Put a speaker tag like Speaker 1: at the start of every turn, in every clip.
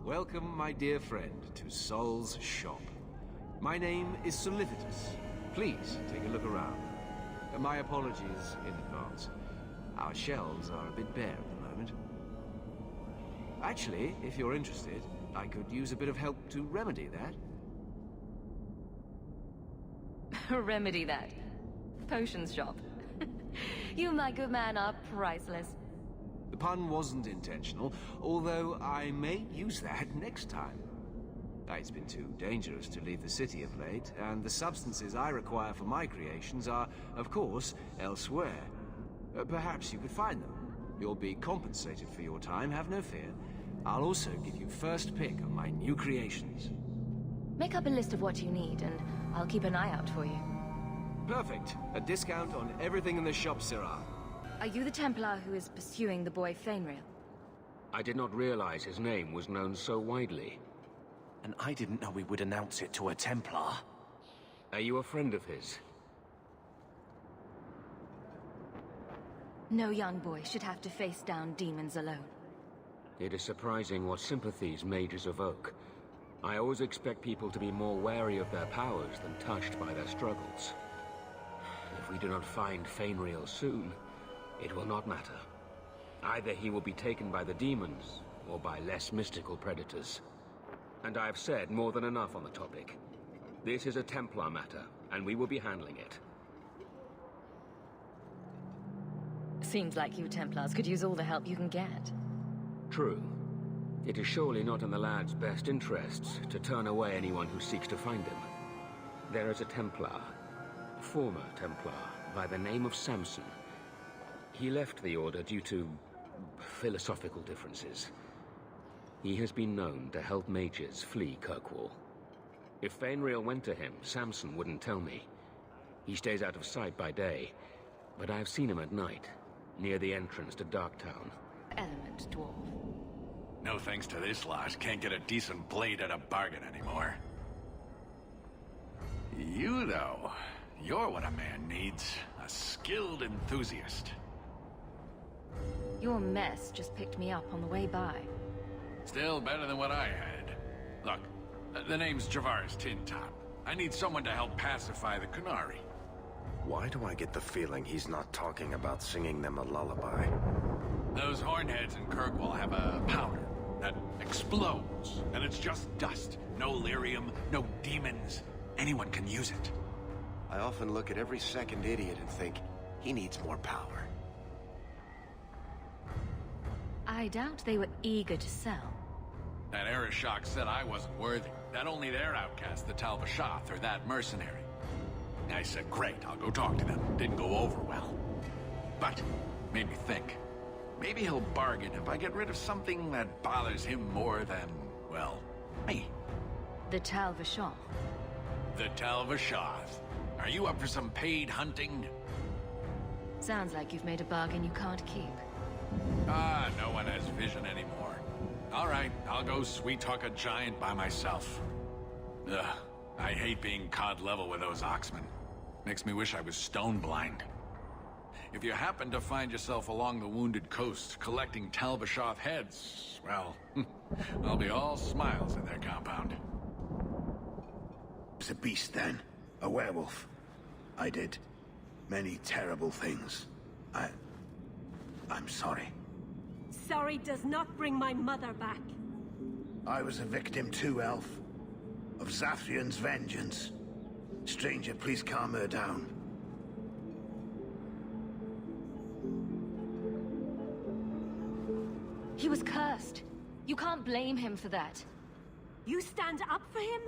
Speaker 1: Welcome, my dear friend, to Sol's shop. My name is Solivitus. Please take a look around. My apologies in advance. Our shelves are a bit bare at the moment. Actually, if you're interested, I could use a bit of help to remedy that.
Speaker 2: Remedy that? Potions shop. You, my good man, are priceless.
Speaker 1: The pun wasn't intentional, although I may use that next time. It's been too dangerous to leave the city of late, and the substances I require for my creations are, of course, elsewhere. Perhaps you could find them. You'll be compensated for your time, have no fear. I'll also give you first pick on my new creations.
Speaker 2: Make up a list of what you need, and I'll keep an eye out for you.
Speaker 1: Perfect. A discount on everything in the shop, Sirrah.
Speaker 2: Are you the Templar who is pursuing the boy Fainriel?
Speaker 3: I did not realize his name was known so widely.
Speaker 4: And I didn't know we would announce it to a Templar.
Speaker 3: Are you a friend of his?
Speaker 2: No young boy should have to face down demons alone.
Speaker 3: It is surprising what sympathies mages evoke. I always expect people to be more wary of their powers than touched by their struggles. If we do not find Fainriel soon, it will not matter. Either he will be taken by the demons, or by less mystical predators. And I have said more than enough on the topic. This is a Templar matter, and we will be handling it.
Speaker 2: Seems like you Templars could use all the help you can get.
Speaker 3: True. It is surely not in the lad's best interests to turn away anyone who seeks to find him. There is a Templar, former Templar, by the name of Samson. He left the Order due to philosophical differences. He has been known to help mages flee Kirkwall. If Fainriel went to him, Samson wouldn't tell me. He stays out of sight by day, but I've seen him at night, near the entrance to Darktown.
Speaker 2: Element, dwarf.
Speaker 5: No thanks to this lot, can't get a decent blade at a bargain anymore. You, though, you're what a man needs. A skilled enthusiast.
Speaker 2: Your mess just picked me up on the way by.
Speaker 5: Still better than what I had. Look, the name's Javaris Tintop. I need someone to help pacify the Qunari.
Speaker 4: Why do I get the feeling he's not talking about singing them a lullaby?
Speaker 5: Those hornheads in Kirkwall have a powder that explodes, and it's just dust. No lyrium, no demons. Anyone can use it.
Speaker 4: I often look at every second idiot and think, he needs more power.
Speaker 2: I doubt they were eager to sell.
Speaker 5: That Arishok said I wasn't worthy. That only their outcast, the Tal Vashoth, or that mercenary. I said, great, I'll go talk to them. Didn't go over well. But, made me think. Maybe he'll bargain if I get rid of something that bothers him more than, well, me.
Speaker 2: The Tal Vashoth.
Speaker 5: The Tal Vashoth. Are you up for some paid hunting?
Speaker 2: Sounds like you've made a bargain you can't keep.
Speaker 5: Ah, no one has vision anymore. All right, I'll go sweet-talk a giant by myself. Ugh, I hate being cod level with those Oxmen. Makes me wish I was stone blind. If you happen to find yourself along the Wounded Coast collecting Tal Vashoth heads, well, I'll be all smiles in their compound.
Speaker 6: It's a beast then. A werewolf. I did many terrible things. I'm sorry.
Speaker 7: Sorry does not bring my mother back.
Speaker 6: I was a victim too, Elf. Of Zathrian's vengeance. Stranger, please calm her down.
Speaker 2: He was cursed. You can't blame him for that.
Speaker 7: You stand up for him?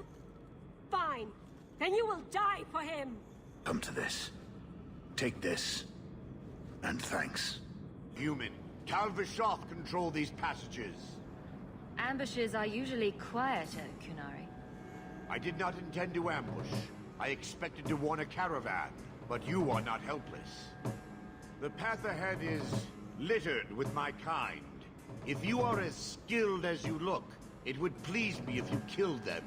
Speaker 7: Fine. Then you will die for him.
Speaker 6: Come to this. Take this. And thanks.
Speaker 8: Human. Tal Vashoth control these passages.
Speaker 2: Ambushes are usually quieter, Qunari.
Speaker 8: I did not intend to ambush. I expected to warn a caravan, but you are not helpless. The path ahead is littered with my kind. If you are as skilled as you look, it would please me if you killed them.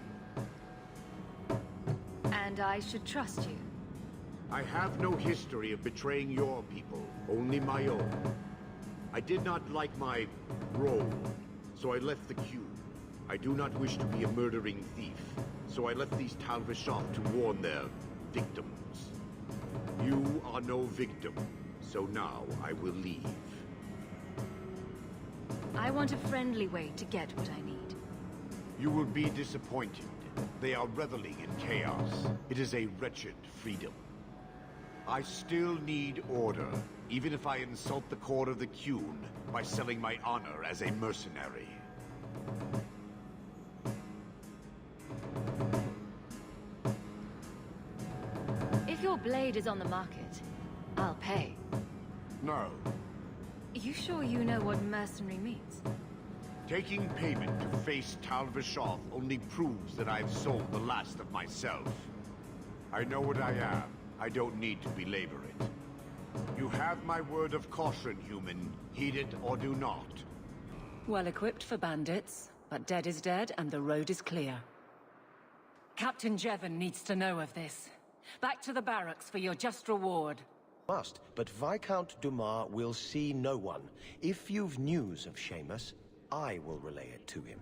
Speaker 2: And I should trust you.
Speaker 8: I have no history of betraying your people, only my own. I did not like my role, so I left the queue. I do not wish to be a murdering thief, so I left these Tal Vashoth to warn their victims. You are no victim, so now I will leave.
Speaker 2: I want a friendly way to get what I need.
Speaker 8: You will be disappointed. They are reveling in chaos. It is a wretched freedom. I still need order, even if I insult the core of the Qun by selling my honor as a mercenary.
Speaker 2: If your blade is on the market, I'll pay.
Speaker 8: No.
Speaker 2: You sure you know what mercenary means?
Speaker 8: Taking payment to face Tal Vashoth only proves that I've sold the last of myself. I know what I am. I don't need to belabor it. You have my word of caution, human. Heed it or do not.
Speaker 9: Well equipped for bandits, but dead is dead and the road is clear. Captain Jevon needs to know of this. Back to the barracks for your just reward.
Speaker 10: Must, but Viscount Dumas will see no one. If you've news of Seamus, I will relay it to him.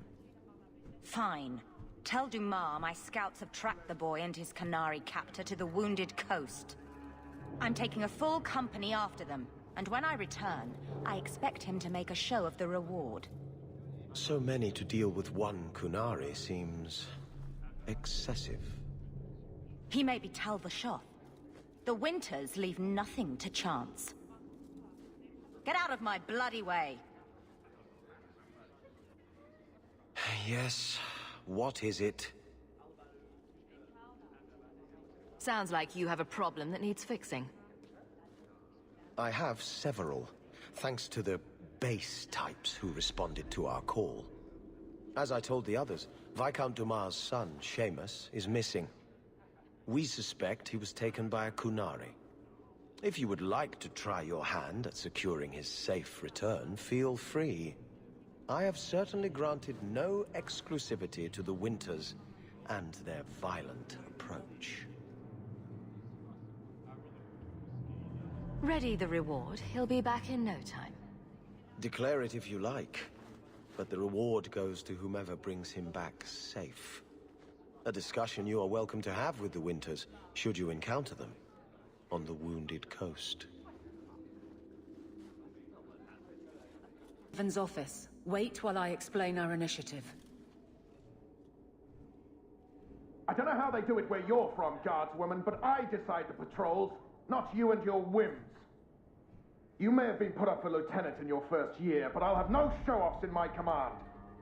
Speaker 11: Fine. Tell Dumas my scouts have tracked the boy and his Qunari captor to the Wounded Coast. I'm taking a full company after them, and when I return, I expect him to make a show of the reward.
Speaker 10: So many to deal with one Qunari seems excessive.
Speaker 11: He may be Tal Vashoth. The Winters leave nothing to chance. Get out of my bloody way!
Speaker 10: Yes, what is it?
Speaker 2: Sounds like you have a problem that needs fixing.
Speaker 10: I have several, thanks to the base types who responded to our call. As I told the others, Viscount Dumas' son, Seamus, is missing. We suspect he was taken by a Qunari. If you would like to try your hand at securing his safe return, feel free. I have certainly granted no exclusivity to the Winters and their violent approach.
Speaker 2: Ready the reward. He'll be back in no time.
Speaker 10: Declare it if you like, but the reward goes to whomever brings him back safe. A discussion you are welcome to have with the Winters, should you encounter them, on the Wounded Coast.
Speaker 9: Jevon's office. Wait while I explain our initiative.
Speaker 12: I don't know how they do it where you're from, guardswoman, but I decide the patrols, not you and your whims. You may have been put up for lieutenant in your first year, but I'll have no show-offs in my command.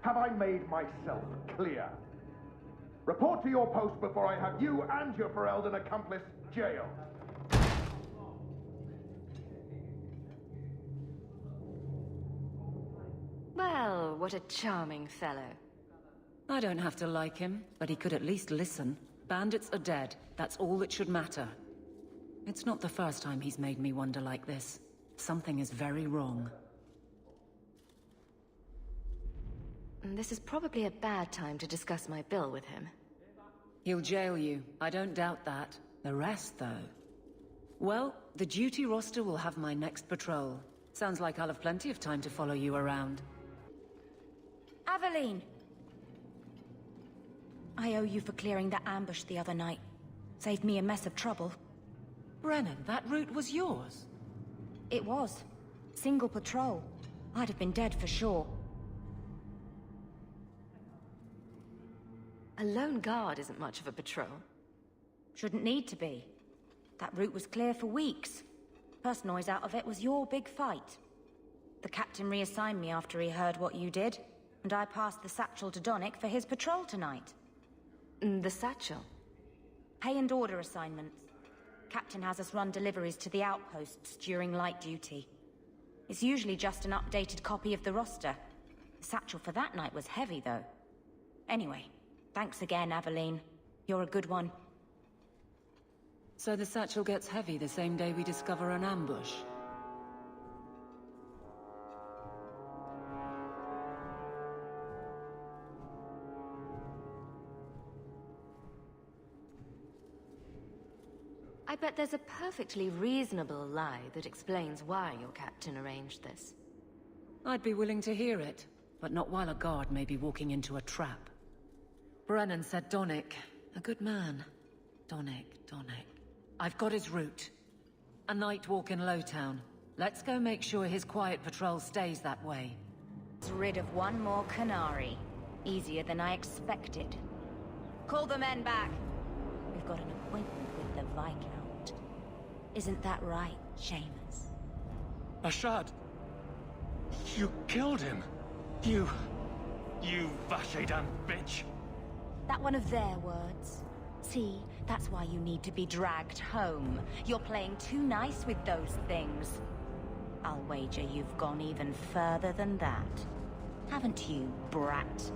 Speaker 12: Have I made myself clear? Report to your post before I have you and your Ferelden accomplice jailed.
Speaker 2: Well, what a charming fellow.
Speaker 9: I don't have to like him, but he could at least listen. Bandits are dead. That's all that should matter. It's not the first time he's made me wonder like this. Something is very wrong.
Speaker 2: This is probably a bad time to discuss my bill with him.
Speaker 9: He'll jail you. I don't doubt that. The rest, though... Well, the duty roster will have my next patrol. Sounds like I'll have plenty of time to follow you around.
Speaker 11: Aveline! I owe you for clearing that ambush the other night. Saved me a mess of trouble.
Speaker 9: Brennan, that route was yours?
Speaker 11: It was. Single patrol. I'd have been dead for sure.
Speaker 2: A lone guard isn't much of a patrol.
Speaker 11: Shouldn't need to be. That route was clear for weeks. First noise out of it was your big fight. The captain reassigned me after he heard what you did, and I passed the satchel to Donnic for his patrol tonight.
Speaker 2: The satchel?
Speaker 11: Pay and order assignments. Captain has us run deliveries to the outposts during light duty. It's usually just an updated copy of the roster. The satchel for that night was heavy, though. Anyway, thanks again, Aveline. You're a good one.
Speaker 9: So the satchel gets heavy the same day we discover an ambush?
Speaker 2: I bet there's a perfectly reasonable lie that explains why your captain arranged this.
Speaker 9: I'd be willing to hear it. but not while a guard may be walking into a trap. Brennan said Donnic. A good man. Donnic. I've got his route. A night walk in Lowtown. Let's go make sure his quiet patrol stays that way.
Speaker 11: Rid of one more Qunari. Easier than I expected. Call the men back. We've got an appointment with the Viscount. Isn't that right, Seamus?
Speaker 13: Ashad! You killed him! You Vashedan bitch!
Speaker 11: That one of their words. See, that's why you need to be dragged home. You're playing too nice with those things. I'll wager you've gone even further than that. Haven't you, brat?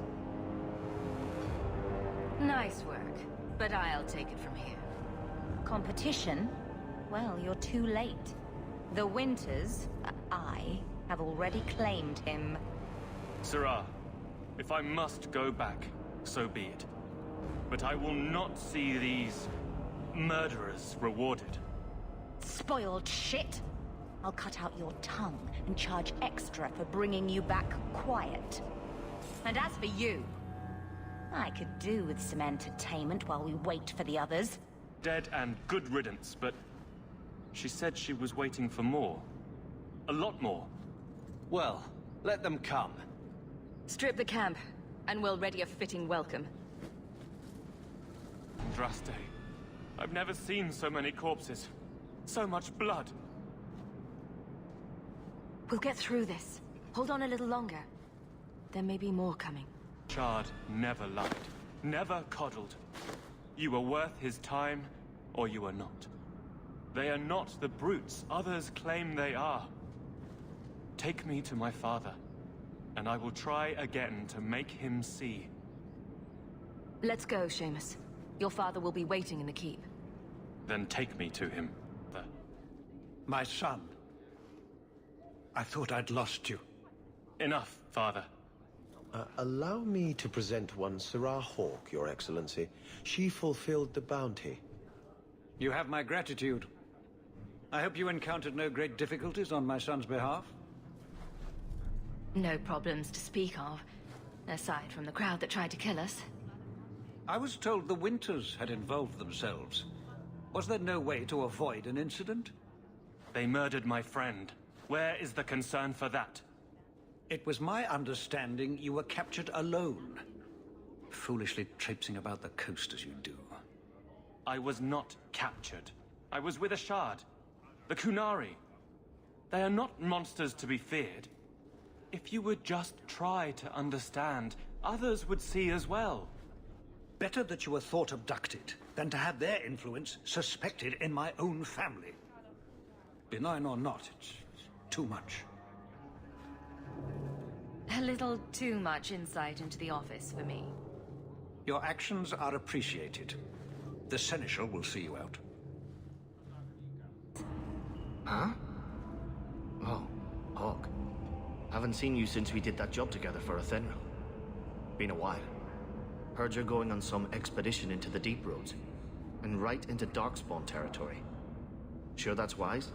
Speaker 2: Nice work, but I'll take it from here.
Speaker 11: Competition? Well, you're too late. The Winters, I, have already claimed him.
Speaker 13: Sirrah, if I must go back, so be it. But I will not see these murderers rewarded.
Speaker 11: Spoiled shit! I'll cut out your tongue and charge extra for bringing you back quiet. And as for you, I could do with some entertainment while we wait for the others.
Speaker 13: Dead and good riddance, but she said she was waiting for more. A lot more.
Speaker 14: Well, let them come.
Speaker 2: Strip the camp, and we'll ready a fitting welcome.
Speaker 13: Andraste, I've never seen so many corpses. So much blood.
Speaker 2: We'll get through this. Hold on a little longer. There may be more coming.
Speaker 13: Shard never lied. Never coddled. You are worth his time, or you are not. They are not the brutes others claim they are. Take me to my father, and I will try again to make him see.
Speaker 2: Let's go, Seamus. Your father will be waiting in the keep.
Speaker 13: Then take me to him.
Speaker 14: My son. I thought I'd lost you.
Speaker 13: Enough, father.
Speaker 10: Allow me to present one Sirrah Hawke, Your Excellency. She fulfilled the bounty.
Speaker 14: You have my gratitude. I hope you encountered no great difficulties on my son's behalf.
Speaker 2: No problems to speak of, aside from the crowd that tried to kill us.
Speaker 14: I was told the Winters had involved themselves. Was there no way to avoid an incident?
Speaker 13: They murdered my friend. Where is the concern for that?
Speaker 14: It was my understanding you were captured alone. Foolishly traipsing about the coast as you do.
Speaker 13: I was not captured. I was with Ashad. The Qunari. They are not monsters to be feared. If you would just try to understand, others would see as well.
Speaker 14: Better that you were thought abducted than to have their influence suspected in my own family. Benign or not, it's too much.
Speaker 2: A little too much insight into the office for me.
Speaker 14: Your actions are appreciated. The Seneschal will see you out.
Speaker 15: Huh? Oh, Hawke. Haven't seen you since we did that job together for Athenril. Been a while. Heard you're going on some expedition into the Deep Roads, and right into Darkspawn territory. Sure that's wise?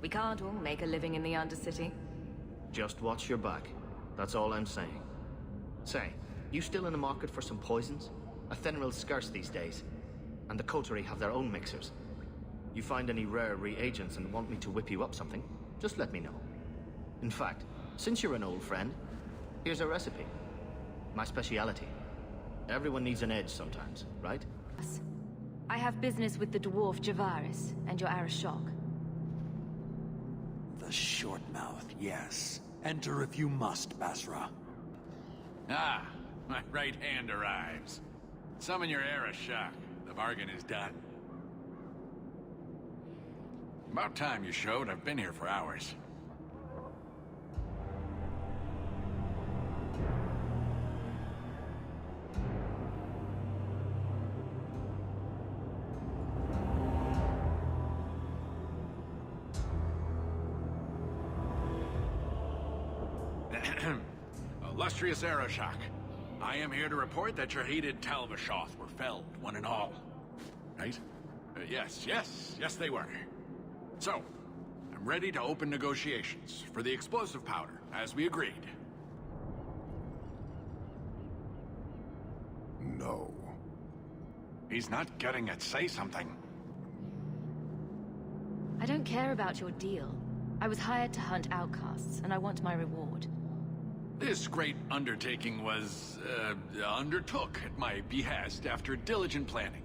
Speaker 2: We can't all make a living in the Undercity.
Speaker 15: Just watch your back. That's all I'm saying. Say, you still in the market for some poisons? Athenril's scarce these days, and the Coterie have their own mixers. You find any rare reagents and want me to whip you up something, just let me know. In fact, since you're an old friend, here's a recipe. My speciality. Everyone needs an edge sometimes, right?
Speaker 2: I have business with the dwarf Javaris and your Arashok.
Speaker 16: The short mouth, yes. Enter if you must, Basra.
Speaker 5: Ah, my right hand arrives. Summon your Arashok. The bargain is done. About time you showed. I've been here for hours. Illustrious Arashok, I am here to report that your hated Tal-Vashoth were felled, one and all. Right? Yes, they were. So, I'm ready to open negotiations for the explosive powder, as we agreed.
Speaker 17: know.
Speaker 5: He's not getting it. Say something.
Speaker 2: I don't care about your deal. I was hired to hunt outcasts, and I want my reward.
Speaker 5: This great undertaking was, undertook at my behest after diligent planning.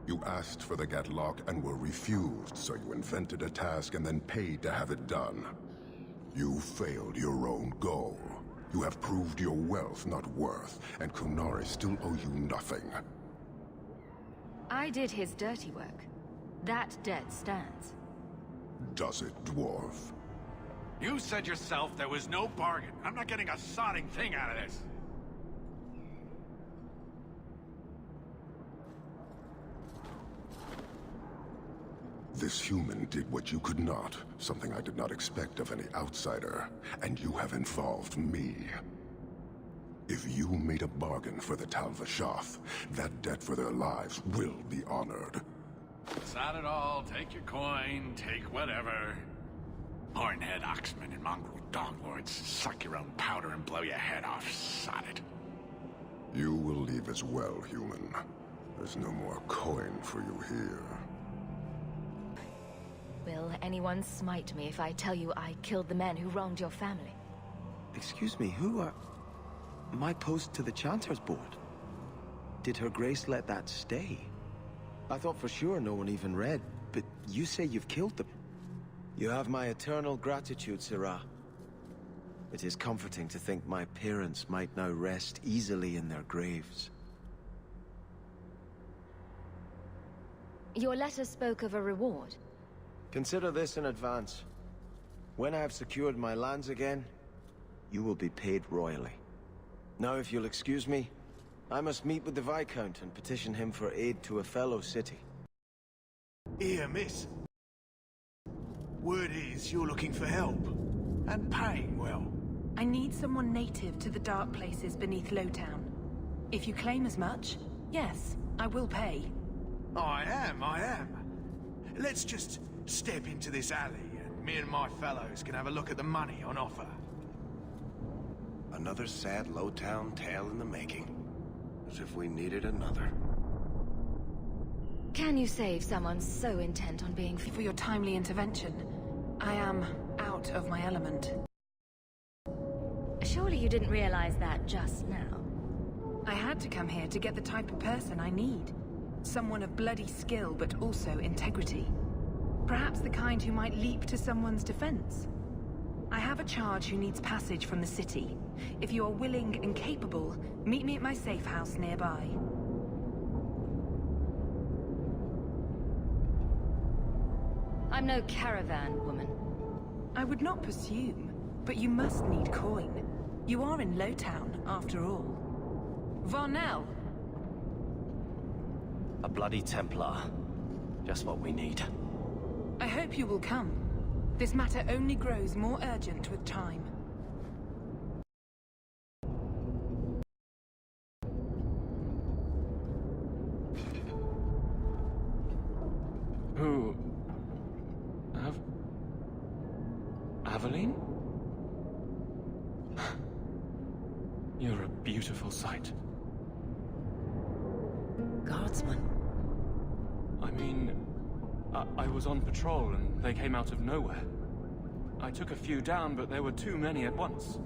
Speaker 17: You asked for the Gatlock and were refused, so you invented a task and then paid to have it done. You failed your own goal. You have proved your wealth not worth, and Qunari still owe you nothing.
Speaker 2: I did his dirty work. That debt stands.
Speaker 17: Does it, dwarf?
Speaker 5: You said yourself there was no bargain. I'm not getting a sodding thing out of this.
Speaker 17: This human did what you could not, something I did not expect of any outsider, and you have involved me. If you made a bargain for the Tal Vashath, that debt for their lives will be honored.
Speaker 5: Sod it all, take your coin, take whatever. Hornhead Oxman and mongrel donglords, suck your own powder and blow your head off, sod it.
Speaker 17: You will leave as well, human. There's no more coin for you here.
Speaker 2: Will anyone smite me if I tell you I killed the men who wronged your family?
Speaker 18: Excuse me, who are... My post to the Chanter's board? Did Her Grace let that stay? I thought for sure no one even read, but you say you've killed them. You have my eternal gratitude, Sirah. It is comforting to think my parents might now rest easily in their graves.
Speaker 2: Your letter spoke of a reward.
Speaker 18: Consider this in advance. When I have secured my lands again, you will be paid royally. Now, if you'll excuse me, I must meet with the Viscount and petition him for aid to a fellow city.
Speaker 6: Here, miss. Word is you're looking for help. And paying well.
Speaker 19: I need someone native to the dark places beneath Lowtown. If you claim as much, yes, I will pay.
Speaker 6: I am. Let's just step into this alley, and me and my fellows can have a look at the money on offer.
Speaker 4: Another sad Lowtown tale in the making. As if we needed another.
Speaker 2: Can you save someone so intent on being...
Speaker 19: For your timely intervention, I am out of my element.
Speaker 2: Surely you didn't realize that just now.
Speaker 19: I had to come here to get the type of person I need. Someone of bloody skill, but also integrity. Perhaps the kind who might leap to someone's defense. I have a charge who needs passage from the city. If you are willing and capable, meet me at my safe house nearby.
Speaker 2: I'm no caravan woman.
Speaker 19: I would not presume, but you must need coin. You are in Lowtown, after all. Varnell!
Speaker 18: A bloody Templar. Just what we need.
Speaker 19: I hope you will come. This matter only grows more urgent with time.
Speaker 13: Who... Aveline? You're a beautiful sight.
Speaker 9: Guardsman?
Speaker 13: I mean... I was on patrol and they came out of nowhere. I took a few down, but there were too many at once.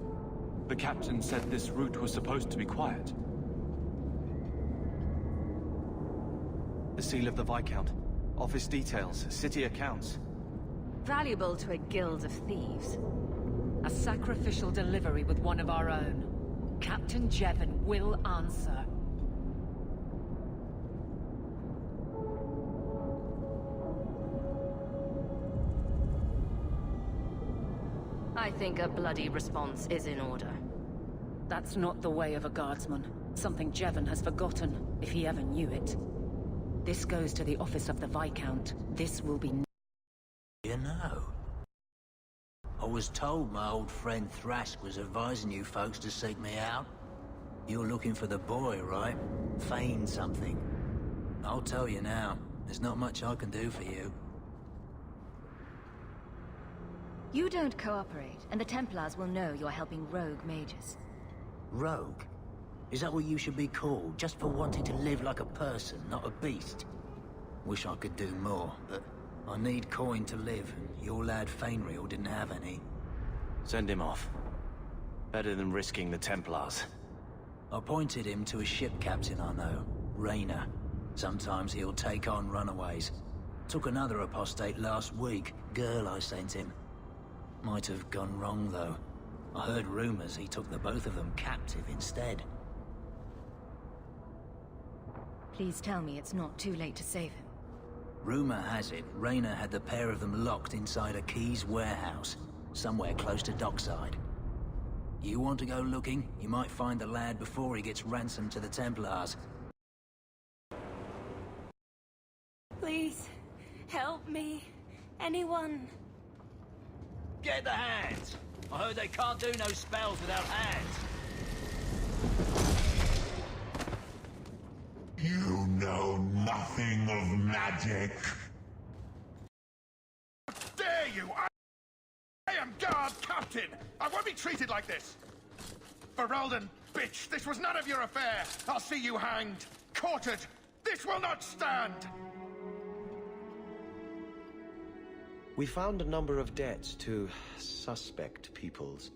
Speaker 13: The captain said this route was supposed to be quiet.
Speaker 18: The seal of the Viscount. Office details, city accounts.
Speaker 2: Valuable to a guild of thieves.
Speaker 9: A sacrificial delivery with one of our own. Captain Jevon will answer.
Speaker 2: I think a bloody response is in order.
Speaker 9: That's not the way of a guardsman. Something Jevon has forgotten, if he ever knew it. This goes to the office of the Viscount. This will be...
Speaker 20: You know, I was told my old friend Thrask was advising you folks to seek me out. You're looking for the boy, right? Feign something. I'll tell you now, there's not much I can do for you.
Speaker 2: You don't cooperate, and the Templars will know you're helping rogue mages.
Speaker 20: Rogue? Is that what you should be called, just for wanting to live like a person, not a beast? Wish I could do more, but I need coin to live, and your lad Fainriel didn't have any.
Speaker 18: Send him off. Better than risking the Templars.
Speaker 20: I pointed him to a ship captain I know, Rayner. Sometimes he'll take on runaways. Took another apostate last week, girl I sent him. Might have gone wrong, though. I heard rumors he took the both of them captive instead.
Speaker 2: Please tell me it's not too late to save him.
Speaker 20: Rumor has it, Rayner had the pair of them locked inside a Keys warehouse, somewhere close to Dockside. You want to go looking? You might find the lad before he gets ransomed to the Templars.
Speaker 7: Please, help me. Anyone.
Speaker 20: Get the hands! I heard they can't do no spells without hands.
Speaker 21: You know nothing of magic.
Speaker 12: How dare you! I am Guard Captain! I won't be treated like this! Ferelden, bitch, this was none of your affair! I'll see you hanged, quartered! This will not stand!
Speaker 10: We found a number of debts to suspect peoples.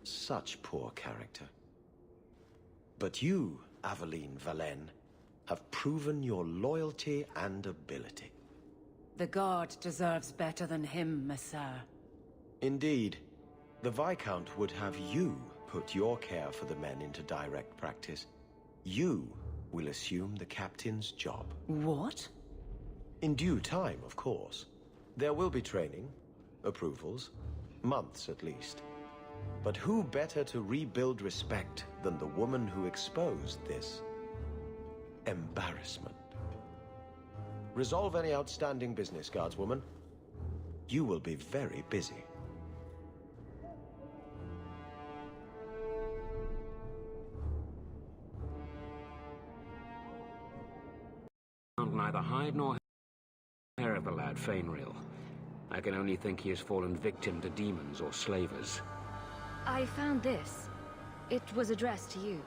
Speaker 10: Such poor character. But you, Aveline Valen, have proven your loyalty and ability.
Speaker 9: The Guard deserves better than him, Messere.
Speaker 10: Indeed. The Viscount would have you put your care for the men into direct practice. You will assume the captain's job.
Speaker 9: What?
Speaker 10: In due time, of course. There will be training, approvals, months at least. But who better to rebuild respect than the woman who exposed this embarrassment? Resolve any outstanding business, Guardswoman. You will be very busy.
Speaker 3: Found neither hide nor hair of the lad Fainriel. I can only think he has fallen victim to demons or slavers.
Speaker 2: I found this. It was addressed to you.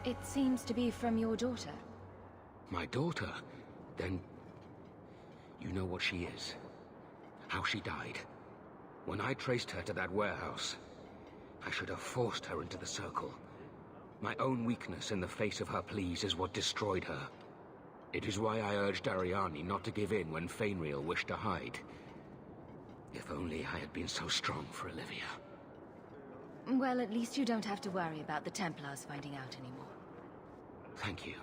Speaker 2: It seems to be from your daughter.
Speaker 3: My daughter? Then you know what she is. How she died. When I traced her to that warehouse, I should have forced her into the circle. My own weakness in the face of her pleas is what destroyed her. It is why I urged Ariane not to give in when Fainriel wished to hide. If only I had been so strong for Olivia.
Speaker 2: Well, at least you don't have to worry about the Templars finding out anymore.
Speaker 3: Thank you.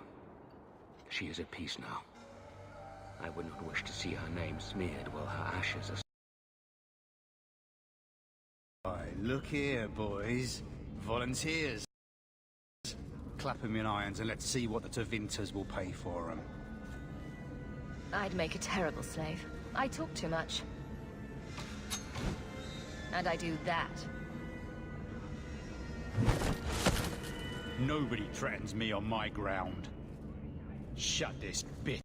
Speaker 3: She is at peace now. I would not wish to see her name smeared while her ashes are...
Speaker 22: Look here, boys. Volunteers. Clap them in irons and let's see what the Tevinters will pay for them.
Speaker 2: I'd make a terrible slave. I talk too much. And I do that.
Speaker 22: Nobody threatens me on my ground. Shut this bitch.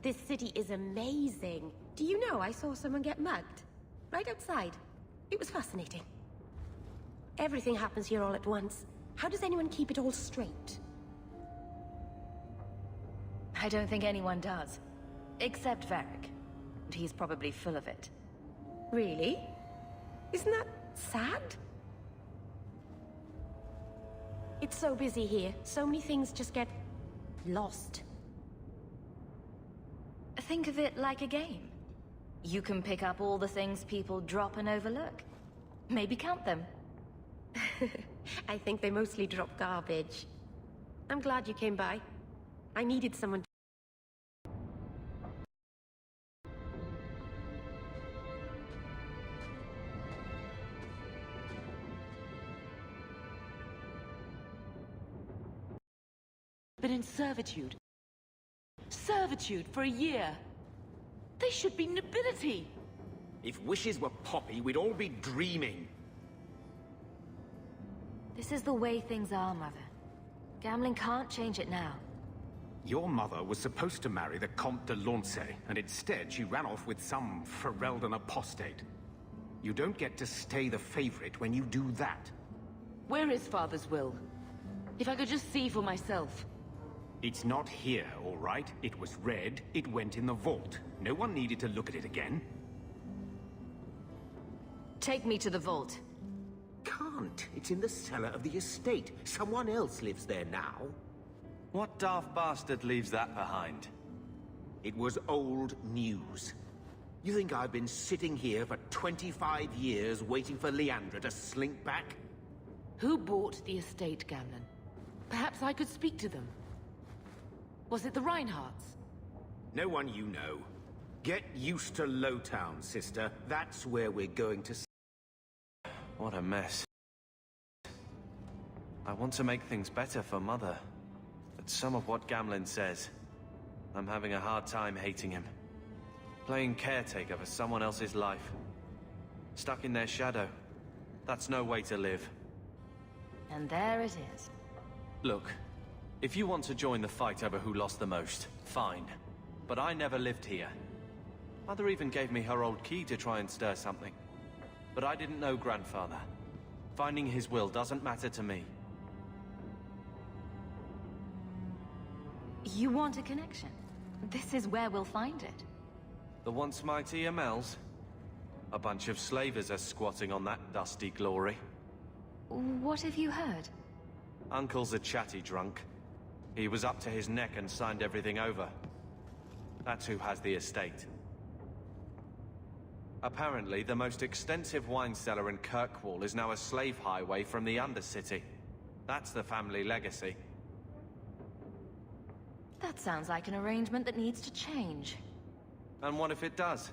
Speaker 7: This city is amazing. Do you know I saw someone get mugged? Right outside. It was fascinating. Everything happens here all at once. How does anyone keep it all straight?
Speaker 2: I don't think anyone does. Except Varric. And he's probably full of it.
Speaker 7: Really? Isn't that sad? It's so busy here. So many things just get lost.
Speaker 2: Think of it like a game. You can pick up all the things people drop and overlook. Maybe count them.
Speaker 7: I think they mostly drop garbage. I'm glad you came by. I needed someone to...
Speaker 23: Been in servitude. Servitude for a year. They should be nobility.
Speaker 3: If wishes were poppy, we'd all be dreaming.
Speaker 2: This is the way things are, Mother. Gambling can't change it now.
Speaker 24: Your mother was supposed to marry the Comte de Launcey, and instead she ran off with some Ferelden apostate. You don't get to stay the favorite when you do that.
Speaker 23: Where is Father's will? If I could just see for myself.
Speaker 24: It's not here, all right? It was read, it went in the vault. No one needed to look at it again.
Speaker 2: Take me to the vault.
Speaker 1: Can't. It's in the cellar of the estate. Someone else lives there now.
Speaker 8: What daft bastard leaves that behind?
Speaker 1: It was old news. You think I've been sitting here for 25 years waiting for Leandra to slink back?
Speaker 23: Who bought the estate, Gamlen? Perhaps I could speak to them. Was it the Reinhardts?
Speaker 1: No one you know. Get used to Lowtown, sister. That's where we're going to...
Speaker 8: What a mess. I want to make things better for Mother. But some of what Gamlen says, I'm having a hard time hating him. Playing caretaker for someone else's life. Stuck in their shadow. That's no way to live.
Speaker 2: And there it is.
Speaker 8: Look, if you want to join the fight over who lost the most, fine. But I never lived here. Mother even gave me her old key to try and stir something. But I didn't know Grandfather. Finding his will doesn't matter to me.
Speaker 2: You want a connection? This is where we'll find it.
Speaker 8: The once mighty Amels? A bunch of slavers are squatting on that dusty glory.
Speaker 2: What have you heard?
Speaker 8: Uncle's a chatty drunk. He was up to his neck and signed everything over. That's who has the estate. Apparently, the most extensive wine cellar in Kirkwall is now a slave highway from the Undercity. That's the family legacy.
Speaker 2: That sounds like an arrangement that needs to change.
Speaker 8: And what if it does?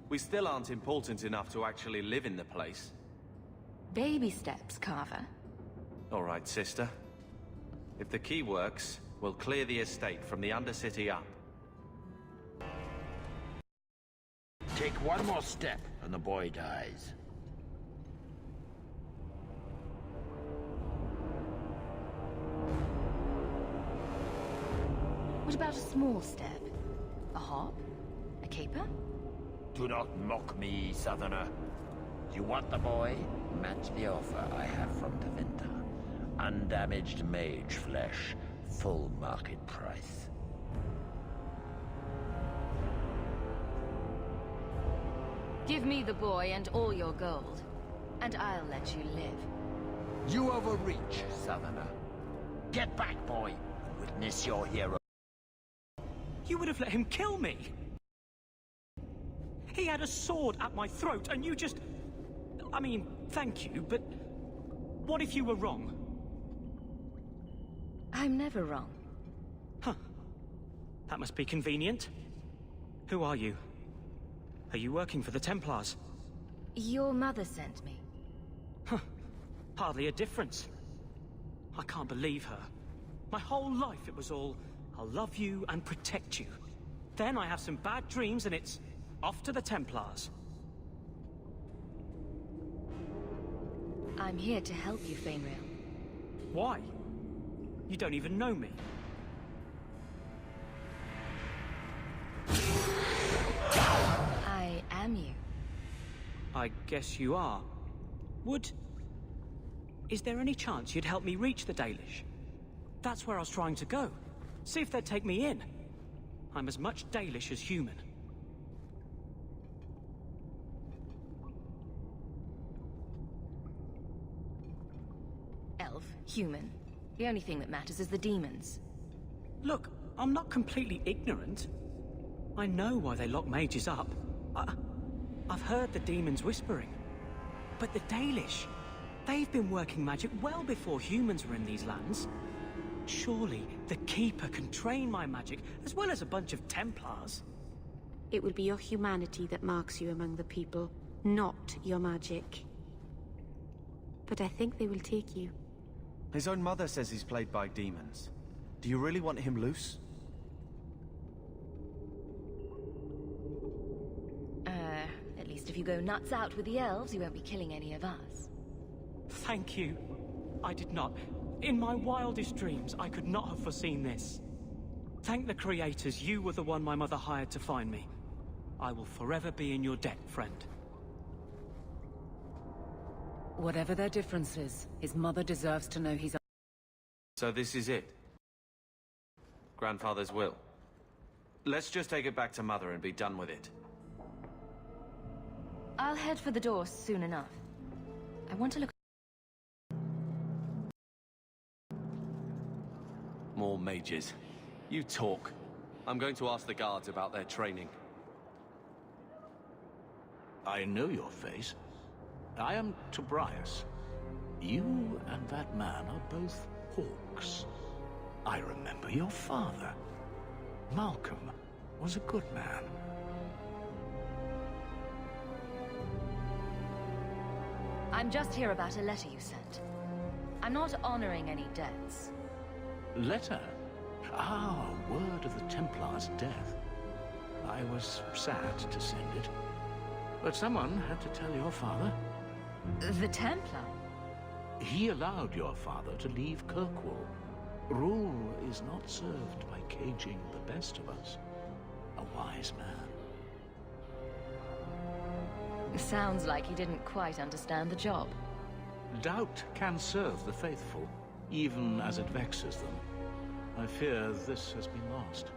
Speaker 8: We still aren't important enough to actually live in the place.
Speaker 2: Baby steps, Carver.
Speaker 8: All right, sister. If the key works, we'll clear the estate from the Undercity up.
Speaker 1: Take one more step, and the boy dies.
Speaker 2: What about a small step? A hop? A caper?
Speaker 1: Do not mock me, Southerner. You want the boy? Match the offer I have from Tevinter. Undamaged mage flesh, full market price.
Speaker 2: Give me the boy and all your gold, and I'll let you live.
Speaker 1: You overreach, Southerner. Get back, boy, and witness your hero.
Speaker 11: You would have let him kill me! He had a sword at my throat, and you just... I mean, thank you, but... what if you were wrong?
Speaker 2: I'm never wrong.
Speaker 11: Huh. That must be convenient. Who are you? Are you working for the Templars?
Speaker 2: Your mother sent me.
Speaker 11: Huh. Hardly a difference. I can't believe her. My whole life it was all, I'll love you and protect you. Then I have some bad dreams and it's off to the Templars.
Speaker 2: I'm here to help you, Fainrail.
Speaker 11: Why? You don't even know me.
Speaker 2: I am you.
Speaker 11: I guess you are. Is there any chance you'd help me reach the Dalish? That's where I was trying to go. See if they'd take me in. I'm as much Dalish as human.
Speaker 2: Elf, human. The only thing that matters is the demons.
Speaker 11: Look, I'm not completely ignorant. I know why they lock mages up. I've heard the demons whispering. But the Dalish, they've been working magic well before humans were in these lands. Surely the Keeper can train my magic, as well as a bunch of Templars.
Speaker 7: It will be your humanity that marks you among the people, not your magic. But I think they will take you.
Speaker 8: His own mother says he's plagued by demons. Do you really want him loose?
Speaker 2: At least if you go nuts out with the elves, you won't be killing any of us.
Speaker 11: Thank you. I did not. In my wildest dreams, I could not have foreseen this. Thank the creators, you were the one my mother hired to find me. I will forever be in your debt, friend.
Speaker 9: Whatever their differences, his mother deserves to know he's...
Speaker 8: So this is it? Grandfather's will. Let's just take it back to Mother and be done with it.
Speaker 2: I'll head for the door soon enough. I want to look...
Speaker 8: More mages. You talk. I'm going to ask the guards about their training.
Speaker 5: I know your face. I am Tobias. You and that man are both hawks. I remember your father. Malcolm was a good man.
Speaker 2: I'm just here about a letter you sent. I'm not honoring any debts.
Speaker 5: Letter? Ah, word of the Templar's death. I was sad to send it. But someone had to tell your father.
Speaker 2: The Templar?
Speaker 5: He allowed your father to leave Kirkwall. Rule is not served by caging the best of us. A wise man.
Speaker 2: Sounds like he didn't quite understand the job.
Speaker 5: Doubt can serve the faithful, even as it vexes them. I fear this has been lost.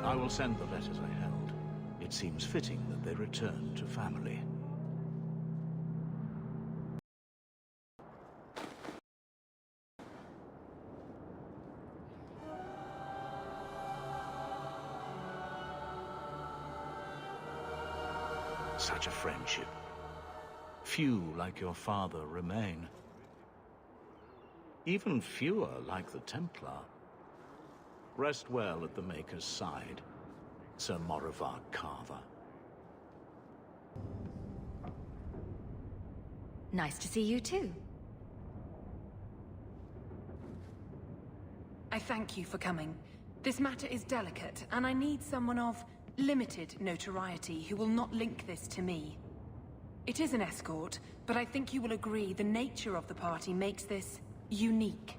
Speaker 5: I will send the letters I held. It seems fitting that they return to family. Such a friendship. Few like your father remain. Even fewer like the Templar. Rest well at the Maker's side, Sir Morivard Carver.
Speaker 2: Nice to see you too.
Speaker 19: I thank you for coming. This matter is delicate, and I need someone of limited notoriety who will not link this to me. It is an escort, but I think you will agree the nature of the party makes this unique.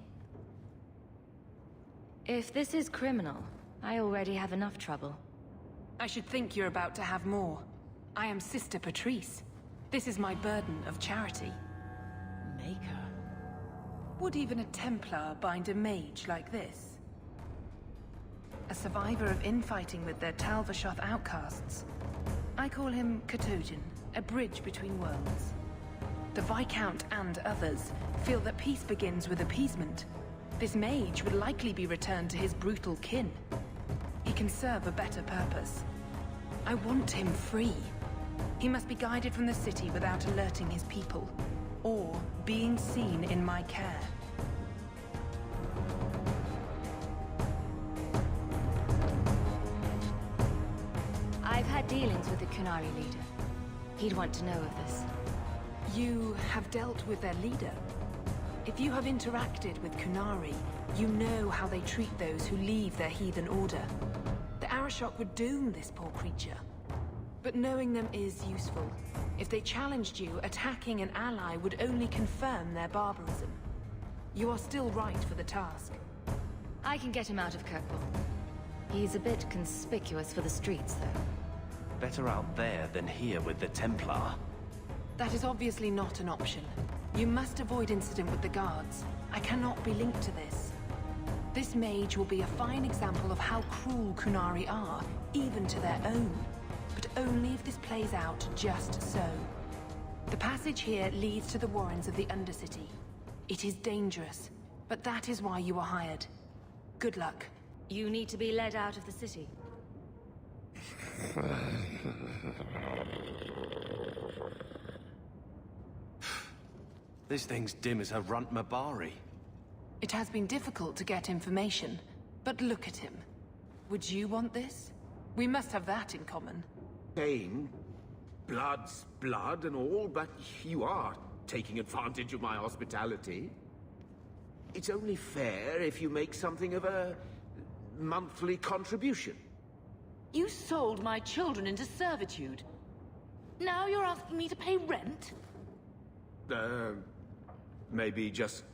Speaker 2: If this is criminal, I already have enough trouble.
Speaker 19: I should think you're about to have more. I am Sister Patrice. This is my burden of charity.
Speaker 9: Maker?
Speaker 19: Would even a Templar bind a mage like this? A survivor of infighting with their Tal Vashoth outcasts. I call him Katojan, a bridge between worlds. The Viscount and others feel that peace begins with appeasement. This mage would likely be returned to his brutal kin. He can serve a better purpose. I want him free. He must be guided from the city without alerting his people, or being seen in my care.
Speaker 2: I've had dealings with the Qunari leader. He'd want to know of this.
Speaker 19: You have dealt with their leader? If you have interacted with Qunari, you know how they treat those who leave their heathen order. The Arishok would doom this poor creature. But knowing them is useful. If they challenged you, attacking an ally would only confirm their barbarism. You are still right for the task.
Speaker 2: I can get him out of Kirkwall. He's a bit conspicuous for the streets, though.
Speaker 8: Better out there than here with the Templar.
Speaker 19: That is obviously not an option. You must avoid incident with the guards. I cannot be linked to this. This mage will be a fine example of how cruel Qunari are, even to their own. But only if this plays out just so. The passage here leads to the warrens of the Undercity. It is dangerous, but that is why you were hired. Good luck.
Speaker 2: You need to be led out of the city.
Speaker 8: This thing's dim as a runt Mabari.
Speaker 19: It has been difficult to get information, but look at him. Would you want this? We must have that in common.
Speaker 24: Pain, blood's blood and all, but you are taking advantage of my hospitality. It's only fair if you make something of a monthly contribution.
Speaker 23: You sold my children into servitude. Now you're asking me to pay rent?
Speaker 24: Maybe just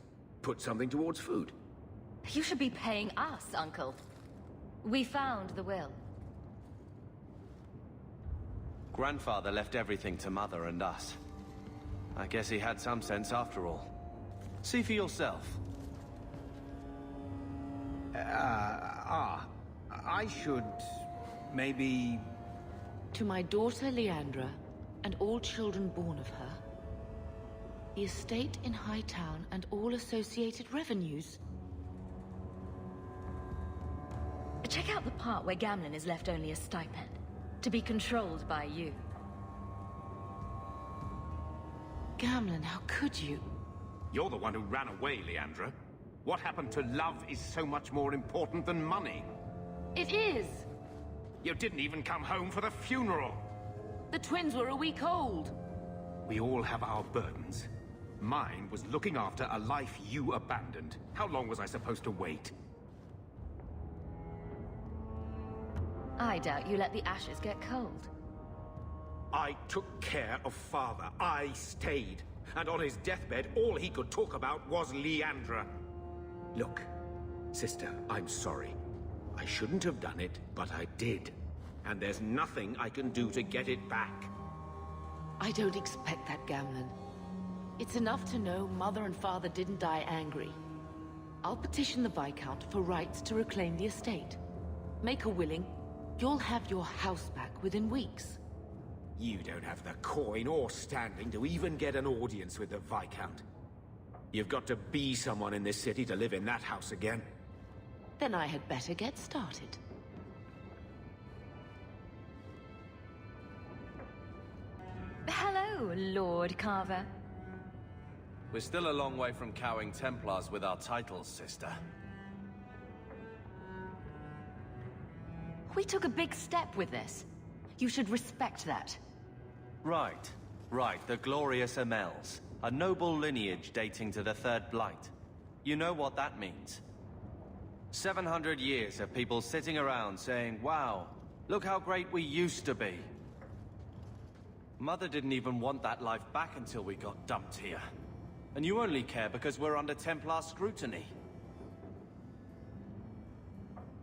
Speaker 24: put something towards food.
Speaker 2: You should be paying us, Uncle. We found the will.
Speaker 8: Grandfather left everything to Mother and us. I guess he had some sense after all. See for yourself.
Speaker 22: I should... maybe...
Speaker 23: To my daughter Leandra, and all children born of her, the estate in Hightown and all associated revenues.
Speaker 2: Check out the part where Gamlen is left only a stipend, to be controlled by you.
Speaker 23: Gamlen, how could you?
Speaker 14: You're the one who ran away, Leandra. What happened to love is so much more important than money.
Speaker 23: It is!
Speaker 14: You didn't even come home for the funeral.
Speaker 23: The twins were a week old.
Speaker 14: We all have our burdens. Mine was looking after a life you abandoned. How long was I supposed to wait?
Speaker 2: I doubt you let the ashes get cold.
Speaker 14: I took care of Father. I stayed. And on his deathbed, all he could talk about was Leandra. Look, sister, I'm sorry. I shouldn't have done it, but I did. And there's nothing I can do to get it back.
Speaker 23: I don't expect that, Gamlen. It's enough to know Mother and Father didn't die angry. I'll petition the Viscount for rights to reclaim the estate. Make her willing, you'll have your house back within weeks.
Speaker 14: You don't have the coin or standing to even get an audience with the Viscount. You've got to be someone in this city to live in that house again.
Speaker 23: Then I had better get started.
Speaker 2: Hello, Lord Carver.
Speaker 8: We're still a long way from cowing Templars with our titles, sister.
Speaker 2: We took a big step with this. You should respect that.
Speaker 8: Right. The glorious Amels. A noble lineage dating to the Third Blight. You know what that means. 700 years of people sitting around saying, wow, look how great we used to be. Mother didn't even want that life back until we got dumped here. And you only care because we're under Templar scrutiny.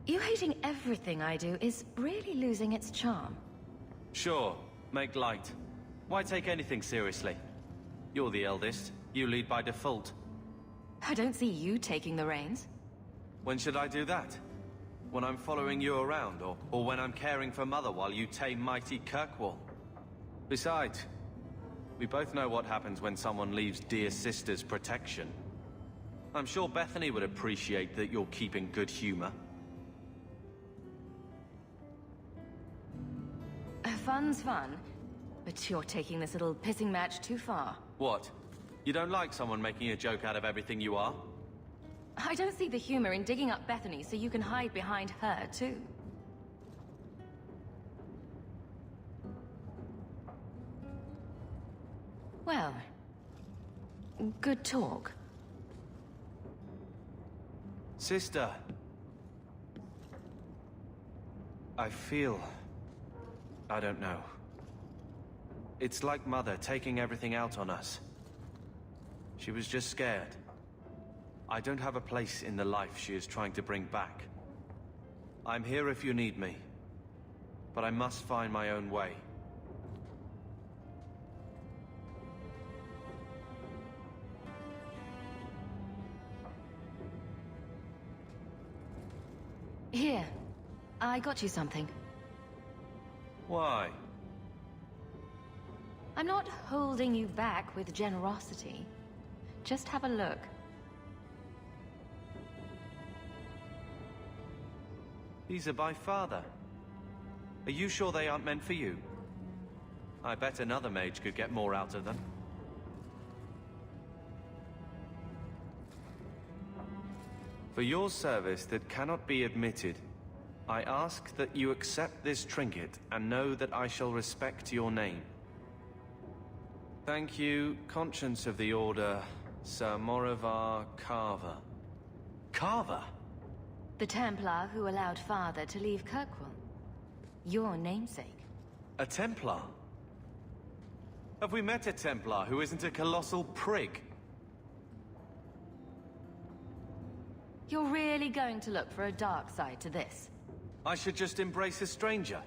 Speaker 2: You hating everything I do is really losing its charm.
Speaker 8: Sure, make light. Why take anything seriously? You're the eldest. You lead by default.
Speaker 2: I don't see you taking the reins.
Speaker 8: When should I do that? When I'm following you around, or when I'm caring for Mother while you tame mighty Kirkwall? Besides, we both know what happens when someone leaves dear sister's protection. I'm sure Bethany would appreciate that you're keeping good humor.
Speaker 2: Fun's fun, but you're taking this little pissing match too far.
Speaker 8: What? You don't like someone making a joke out of everything you are?
Speaker 2: I don't see the humor in digging up Bethany so you can hide behind her, too. Well, good talk.
Speaker 8: Sister. I feel... I don't know. It's like Mother taking everything out on us. She was just scared. I don't have a place in the life she is trying to bring back. I'm here if you need me. But I must find my own way.
Speaker 2: Here. I got you something.
Speaker 8: Why?
Speaker 2: I'm not holding you back with generosity. Just have a look.
Speaker 8: These are by Father. Are you sure they aren't meant for you? I bet another mage could get more out of them. For your service that cannot be admitted, I ask that you accept this trinket and know that I shall respect your name. Thank you, Conscience of the Order, Sir Morivar Carver. Carver?
Speaker 2: The Templar who allowed Father to leave Kirkwall. Your namesake.
Speaker 8: A Templar? Have we met a Templar who isn't a colossal prig?
Speaker 2: You're really going to look for a dark side to this?
Speaker 8: I should just embrace a stranger.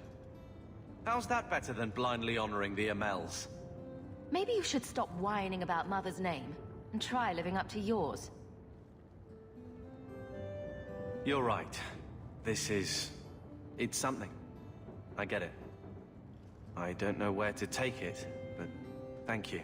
Speaker 8: How's that better than blindly honoring the Amels?
Speaker 2: Maybe you should stop whining about Mother's name and try living up to yours.
Speaker 8: You're right. It's something. I get it. I don't know where to take it, but thank you.